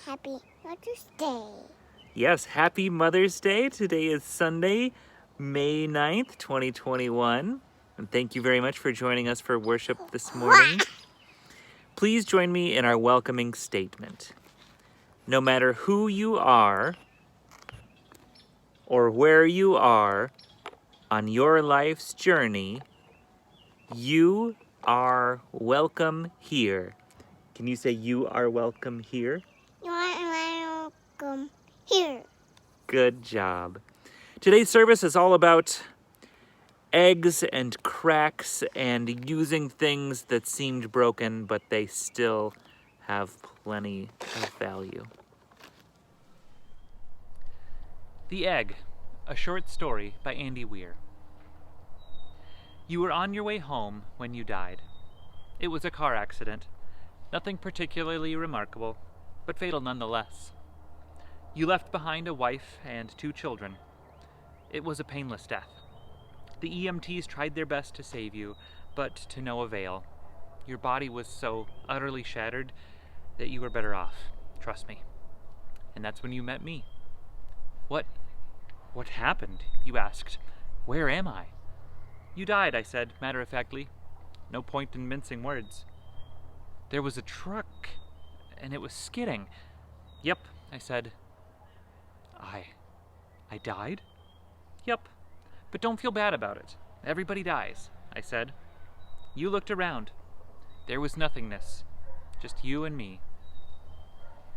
Happy Mother's Day. Yes, happy Mother's Day. Today is Sunday, May 9th, 2021. And thank you very much for joining us for worship this morning. Please join me in our welcoming statement. No matter who you are or where you are on your life's journey, you are welcome here. Can you say you are welcome here? You are welcome here. Good job. Today's service is all about eggs and cracks and using things that seemed broken, but they still have plenty of value. The Egg, a short story by Andy Weir. You were on your way home when you died. It was a car accident. Nothing particularly remarkable, but fatal nonetheless. You left behind a wife and 2 children. It was a painless death. The EMTs tried their best to save you, but to no avail. Your body was so utterly shattered that you were better off. Trust me. And that's when you met me. What happened? You asked. Where am I? You died, I said, matter-of-factly. No point in mincing words. There was a truck, and it was skidding. Yep, I said. I died? Yep, but don't feel bad about it. Everybody dies, I said. You looked around. There was nothingness, just you and me.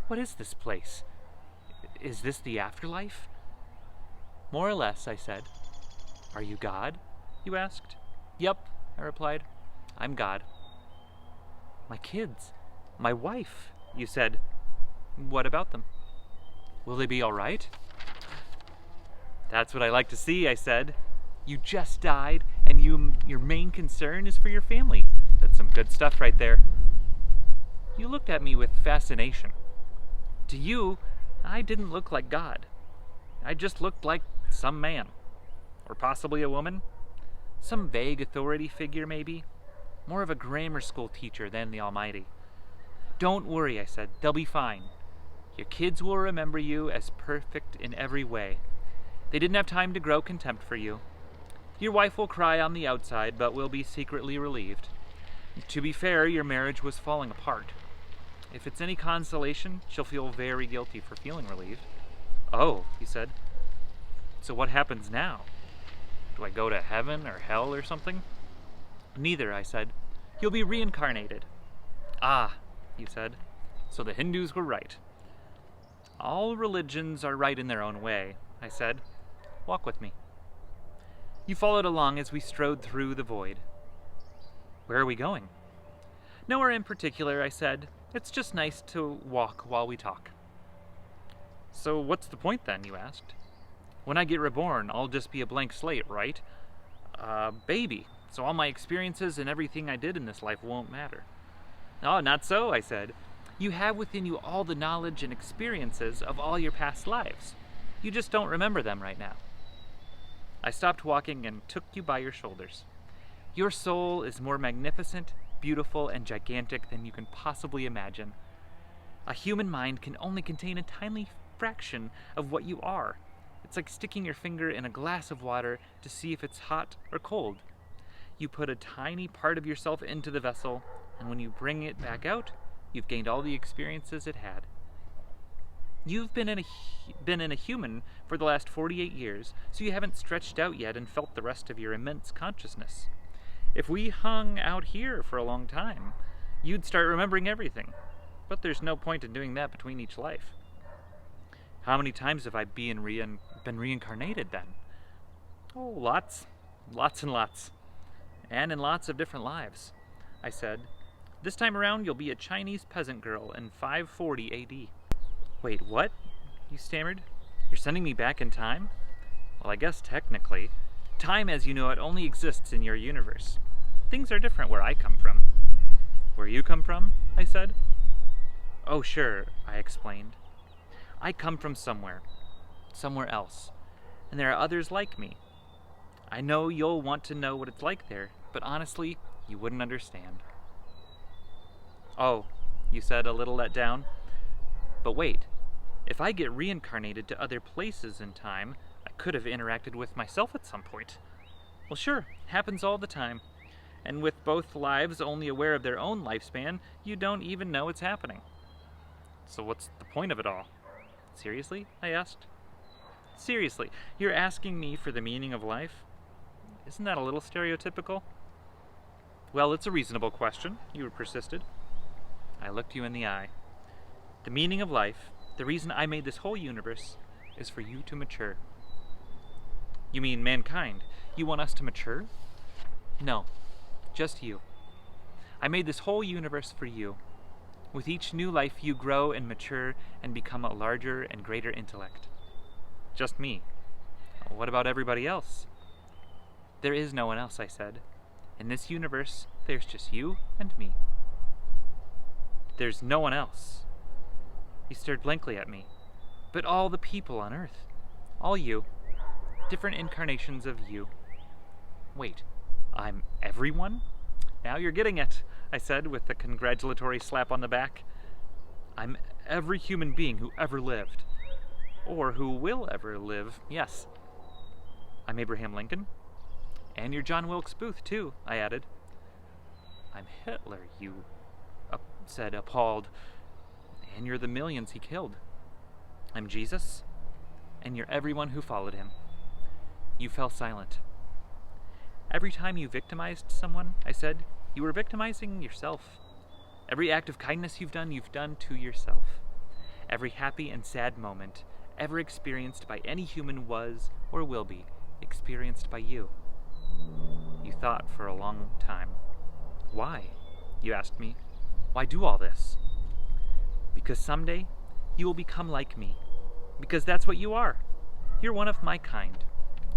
What is this place? Is this the afterlife? More or less, I said. Are you God? You asked. Yep, I replied. I'm God. My kids, my wife, you said. What about them? Will they be all right? That's what I like to see, I said. You just died, and your main concern is for your family. That's some good stuff right there. You looked at me with fascination. To you, I didn't look like God. I just looked like some man. Or possibly a woman. Some vague authority figure, maybe. More of a grammar school teacher than the Almighty. Don't worry, I said. They'll be fine. Your kids will remember you as perfect in every way. They didn't have time to grow contempt for you. Your wife will cry on the outside, but will be secretly relieved. To be fair, your marriage was falling apart. If it's any consolation, she'll feel very guilty for feeling relieved. Oh, he said. So what happens now? Do I go to heaven or hell or something? Neither, I said. You'll be reincarnated. Ah, you said. So the Hindus were right. All religions are right in their own way, I said. Walk with me. You followed along as we strode through the void. Where are we going? Nowhere in particular, I said. It's just nice to walk while we talk. So what's the point then, you asked? When I get reborn, I'll just be a blank slate, right? Baby. So all my experiences and everything I did in this life won't matter. Oh, not so, I said. You have within you all the knowledge and experiences of all your past lives. You just don't remember them right now. I stopped walking and took you by your shoulders. Your soul is more magnificent, beautiful, and gigantic than you can possibly imagine. A human mind can only contain a tiny fraction of what you are. It's like sticking your finger in a glass of water to see if it's hot or cold. You put a tiny part of yourself into the vessel, and when you bring it back out, you've gained all the experiences it had. You've been in a human for the last 48 years, so you haven't stretched out yet and felt the rest of your immense consciousness. If we hung out here for a long time, you'd start remembering everything. But there's no point in doing that between each life. How many times have I been reincarnated then? Oh, lots. Lots and lots. And in lots of different lives, I said. This time around, you'll be a Chinese peasant girl in 540 AD. Wait, what? You stammered. You're sending me back in time? Well, I guess technically. Time as you know it only exists in your universe. Things are different where I come from. Where you come from? I said. Oh, sure, I explained. I come from somewhere else, and there are others like me. I know you'll want to know what it's like there, but honestly, you wouldn't understand. Oh, you said, a little let down. But wait, if I get reincarnated to other places in time, I could have interacted with myself at some point. Well, sure, happens all the time. And with both lives only aware of their own lifespan, you don't even know it's happening. So what's the point of it all? Seriously? I asked. Seriously, you're asking me for the meaning of life? Isn't that a little stereotypical? Well, it's a reasonable question, you persisted. I looked you in the eye. The meaning of life, the reason I made this whole universe, is for you to mature. You mean mankind? You want us to mature? No, just you. I made this whole universe for you. With each new life, you grow and mature and become a larger and greater intellect. Just me. What about everybody else? There is no one else, I said. In this universe, there's just you and me. There's no one else. He stared blankly at me. But all the people on Earth. All you. Different incarnations of you. Wait, I'm everyone? Now you're getting it, I said with a congratulatory slap on the back. I'm every human being who ever lived. Or who will ever live, yes. I'm Abraham Lincoln. And you're John Wilkes Booth, too, I added. I'm Hitler, you said, appalled. And you're the millions he killed. I'm Jesus, and you're everyone who followed him. You fell silent. Every time you victimized someone, I said, you were victimizing yourself. Every act of kindness you've done to yourself. Every happy and sad moment ever experienced by any human was, or will be, experienced by you. You thought for a long time. Why? You asked me. Why do all this? Because someday you will become like me. Because that's what you are. You're one of my kind.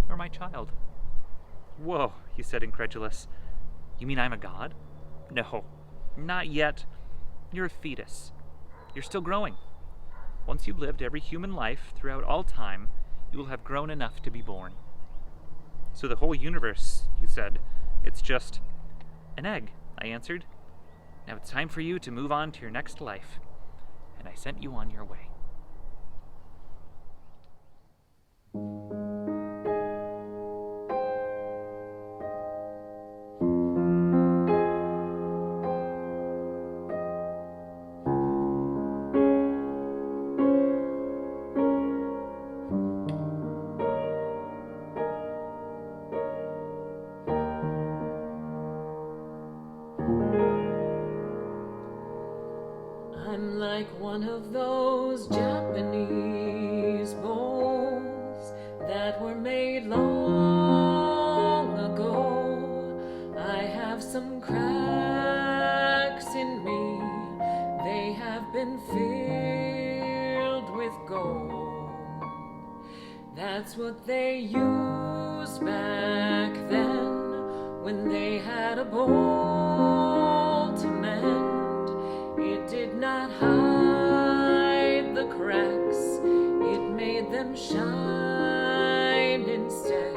You're my child. Whoa, you said, incredulous. You mean I'm a god? No, not yet. You're a fetus. You're still growing. Once you've lived every human life throughout all time, you will have grown enough to be born. So the whole universe, you said, it's just an egg, I answered. Now it's time for you to move on to your next life. And I sent you on your way. I'm like one of those Japanese bowls that were made long ago. I have some cracks in me, they have been filled with gold. That's what they used back then when they had a bowl to mend. It did not hide the cracks, it made them shine instead.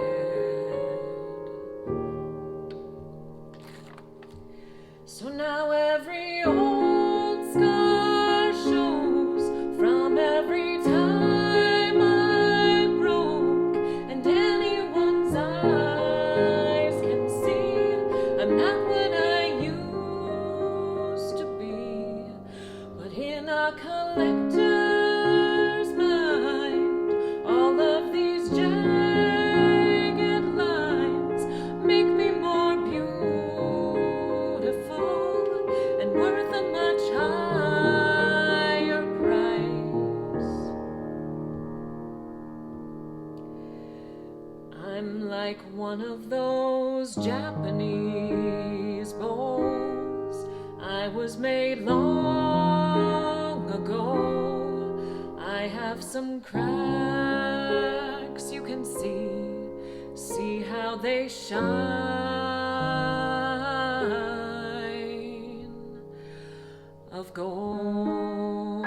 So now every old scar shows from every time I broke, and anyone's eyes can see I'm not what I used to be. But in a collector's mind, all of these jagged lines make me more beautiful and worth a much higher price. I'm like one of those Japanese bowls. I was made long ago. I have some cracks you can see how they shine of gold.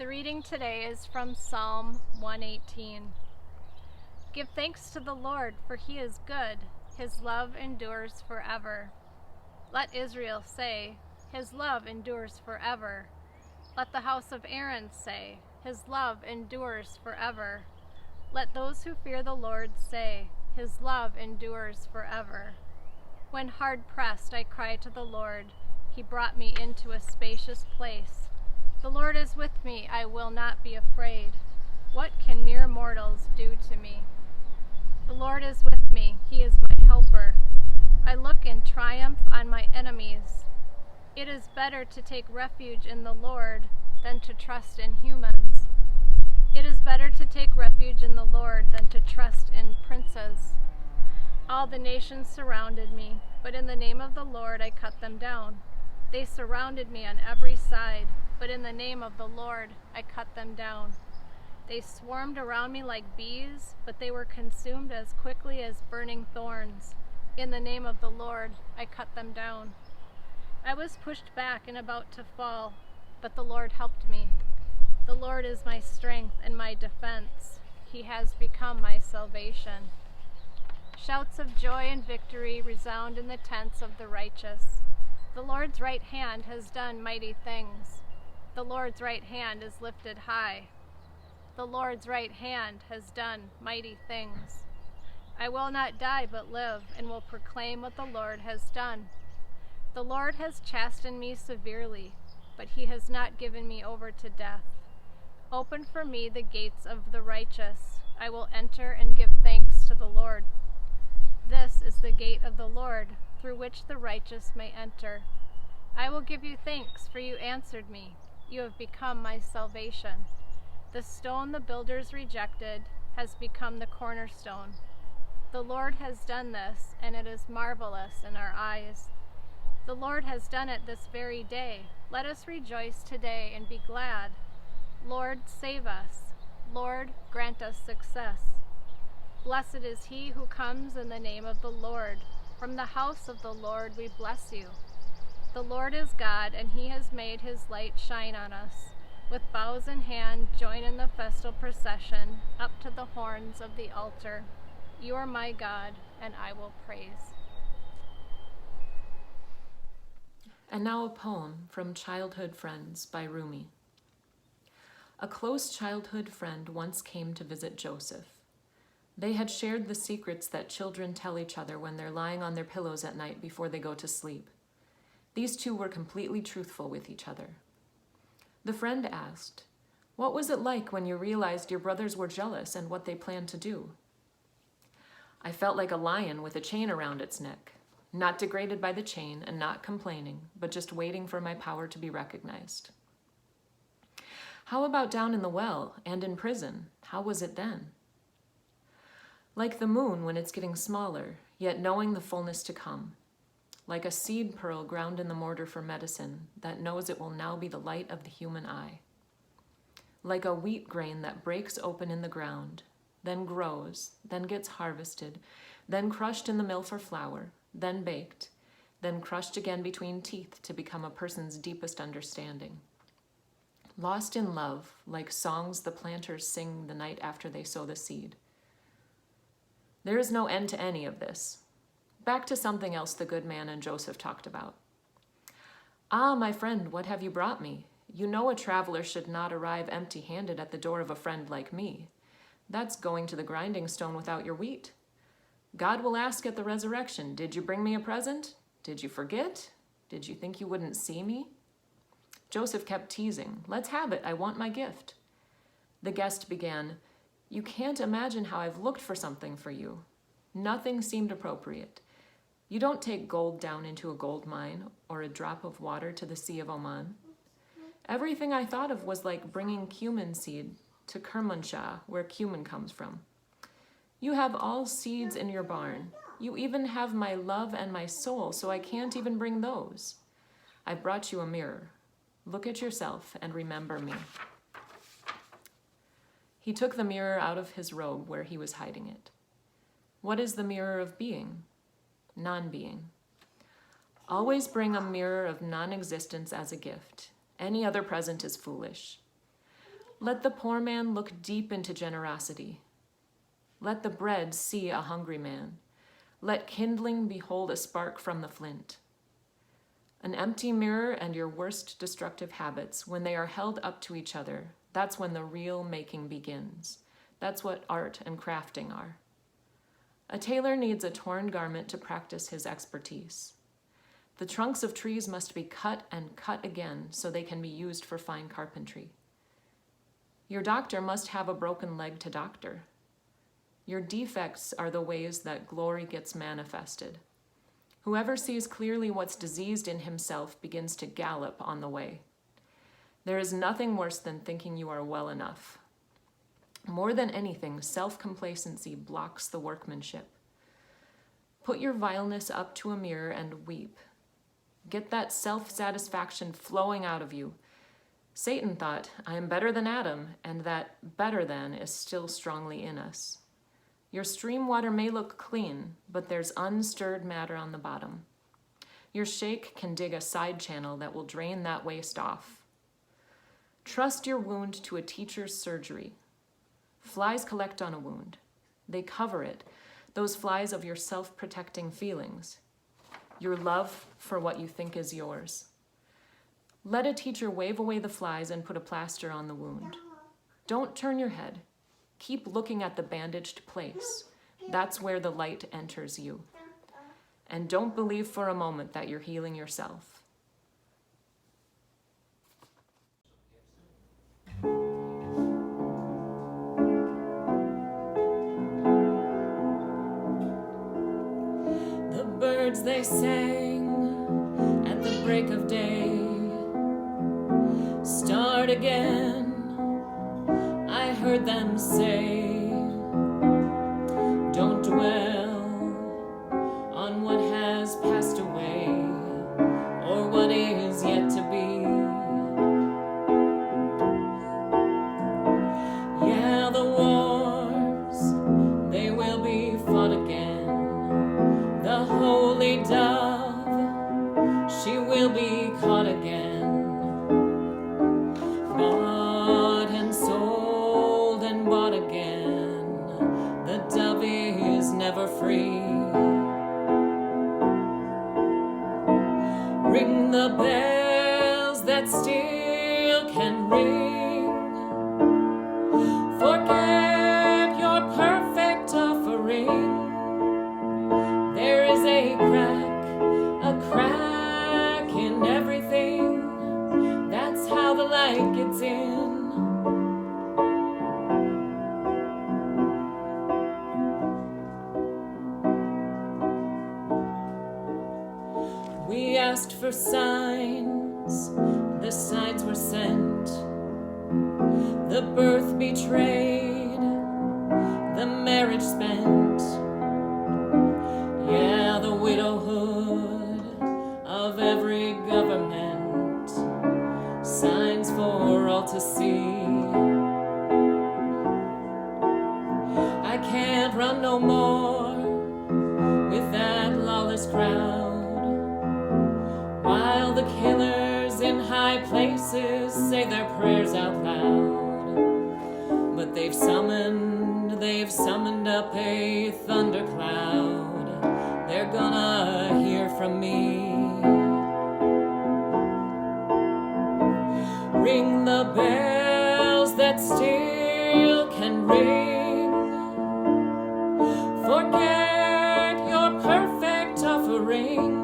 The reading today is from Psalm 118. Give thanks to the Lord, for he is good. His love endures forever. Let Israel say, his love endures forever. Let the house of Aaron say, his love endures forever. Let those who fear the Lord say, his love endures forever. When hard pressed, I cried to the Lord. He brought me into a spacious place. The Lord is with me, I will not be afraid. What can mere mortals do to me? The Lord is with me, he is my helper. I look in triumph on my enemies. It is better to take refuge in the Lord than to trust in humans. It is better to take refuge in the Lord than to trust in princes. All the nations surrounded me, but in the name of the Lord I cut them down. They surrounded me on every side, but in the name of the Lord I cut them down. They swarmed around me like bees, but they were consumed as quickly as burning thorns. In the name of the Lord I cut them down. I was pushed back and about to fall, but the Lord helped me. The Lord is my strength and my defense. He has become my salvation. Shouts of joy and victory resound in the tents of the righteous. The Lord's right hand has done mighty things. The Lord's right hand is lifted high. The Lord's right hand has done mighty things. I will not die but live, and will proclaim what the Lord has done. The Lord has chastened me severely, but he has not given me over to death. Open for me the gates of the righteous. I will enter and give thanks to the Lord. This is the gate of the Lord, through which the righteous may enter. I will give you thanks, for you answered me. You have become my salvation. The stone the builders rejected has become the cornerstone. The Lord has done this, and it is marvelous in our eyes. The Lord has done it this very day. Let us rejoice today and be glad. Lord, save us. Lord, grant us success. Blessed is he who comes in the name of the Lord. From the house of the Lord we bless you. The Lord is God, and he has made his light shine on us. With boughs in hand, join in the festal procession up to the horns of the altar. You are my God, and I will praise. And now a poem from Childhood Friends by Rumi. A close childhood friend once came to visit Joseph. They had shared the secrets that children tell each other when they're lying on their pillows at night before they go to sleep. These two were completely truthful with each other. The friend asked, "What was it like when you realized your brothers were jealous and what they planned to do?" "I felt like a lion with a chain around its neck, not degraded by the chain and not complaining, but just waiting for my power to be recognized." "How about down in the well and in prison? How was it then?" "Like the moon when it's getting smaller, yet knowing the fullness to come. Like a seed pearl ground in the mortar for medicine that knows it will now be the light of the human eye. Like a wheat grain that breaks open in the ground, then grows, then gets harvested, then crushed in the mill for flour, then baked, then crushed again between teeth to become a person's deepest understanding. Lost in love, like songs the planters sing the night after they sow the seed. There is no end to any of this. Back to something else the good man and Joseph talked about. "Ah, my friend, what have you brought me? You know a traveler should not arrive empty-handed at the door of a friend like me. That's going to the grinding stone without your wheat. God will ask at the resurrection, 'Did you bring me a present? Did you forget? Did you think you wouldn't see me?' Joseph kept teasing, 'Let's have it, I want my gift.' The guest began, 'You can't imagine how I've looked for something for you. Nothing seemed appropriate. You don't take gold down into a gold mine or a drop of water to the Sea of Oman. Everything I thought of was like bringing cumin seed to Kermanshah, where cumin comes from. You have all seeds in your barn. You even have my love and my soul, so I can't even bring those. I brought you a mirror. Look at yourself and remember me.' He took the mirror out of his robe where he was hiding it. What is the mirror of being? Non-being. Always bring a mirror of non-existence as a gift. Any other present is foolish. Let the poor man look deep into generosity. Let the bread see a hungry man. Let kindling behold a spark from the flint. An empty mirror and your worst destructive habits, when they are held up to each other, that's when the real making begins. That's what art and crafting are. A tailor needs a torn garment to practice his expertise. The trunks of trees must be cut and cut again so they can be used for fine carpentry. Your doctor must have a broken leg to doctor. Your defects are the ways that glory gets manifested. Whoever sees clearly what's diseased in himself begins to gallop on the way. There is nothing worse than thinking you are well enough. More than anything, self-complacency blocks the workmanship. Put your vileness up to a mirror and weep. Get that self-satisfaction flowing out of you. Satan thought, I am better than Adam, and that better than is still strongly in us. Your stream water may look clean, but there's unstirred matter on the bottom. Your shake can dig a side channel that will drain that waste off. Trust your wound to a teacher's surgery. Flies collect on a wound. They cover it, those flies of your self-protecting feelings, your love for what you think is yours. Let a teacher wave away the flies and put a plaster on the wound. Don't turn your head. Keep looking at the bandaged place. That's where the light enters you. And don't believe for a moment that you're healing yourself. The birds they sang at the break of day. Start again. I heard them say, don't dwell on what has passed away or what is yet to be. Yeah, the wars, they will be fought again. The holy dove, she will be caught again. Bought and sold and bought again. The dove is never free. Ring the bells that still can ring. Forget your perfect offering. There is a crack in everything. That's how the light gets in. We asked for signs, the signs were sent. The birth betrayed, the marriage spent. Yeah, the widowhood of every government. Signs for all to see. I can't run no more with that lawless crowd. While the killers in high places say their prayers out loud. But they've summoned up a thundercloud. They're gonna hear from me. Ring the bells that still can ring. Forget your perfect offering.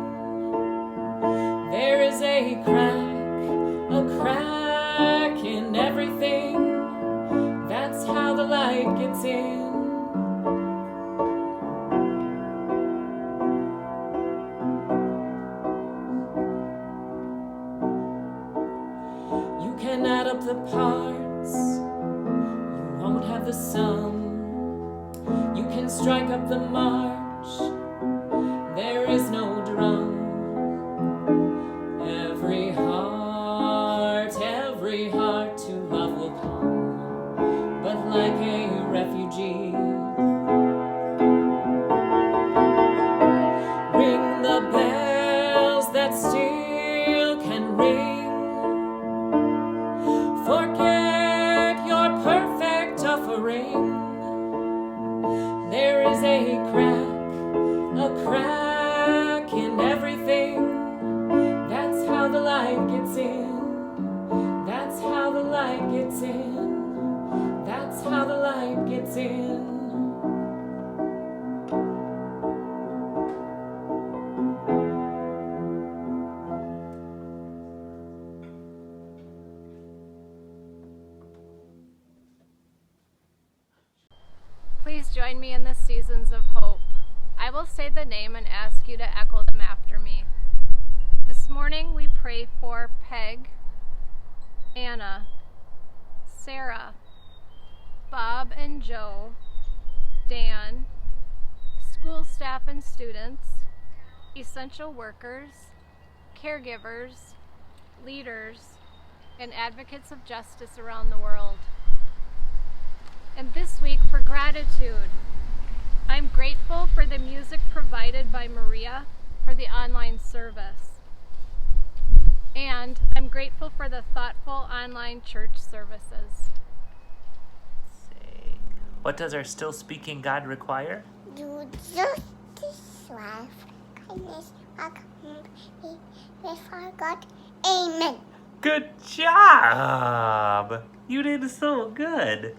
There is a crack in everything. That's how the light gets in. You can add up the parts, you won't have the sum. You can strike up the march, there is no drum. Every heart to love will come, but like a refugee. Ring the bells that still can ring. Forget your gets in. That's how the light gets in. That's how the light gets in. Please join me in the seasons of hope. I will say the name and ask you to echo them after me. This morning we pray for Peg, Anna, Sarah, Bob and Joe, Dan, school staff and students, essential workers, caregivers, leaders, and advocates of justice around the world. And this week for gratitude, I'm grateful for the music provided by Maria for the online service. And I'm grateful for the thoughtful online church services. What does our still speaking God require? Do justice, love, kindness, company before God. Amen. Good job! You did so good.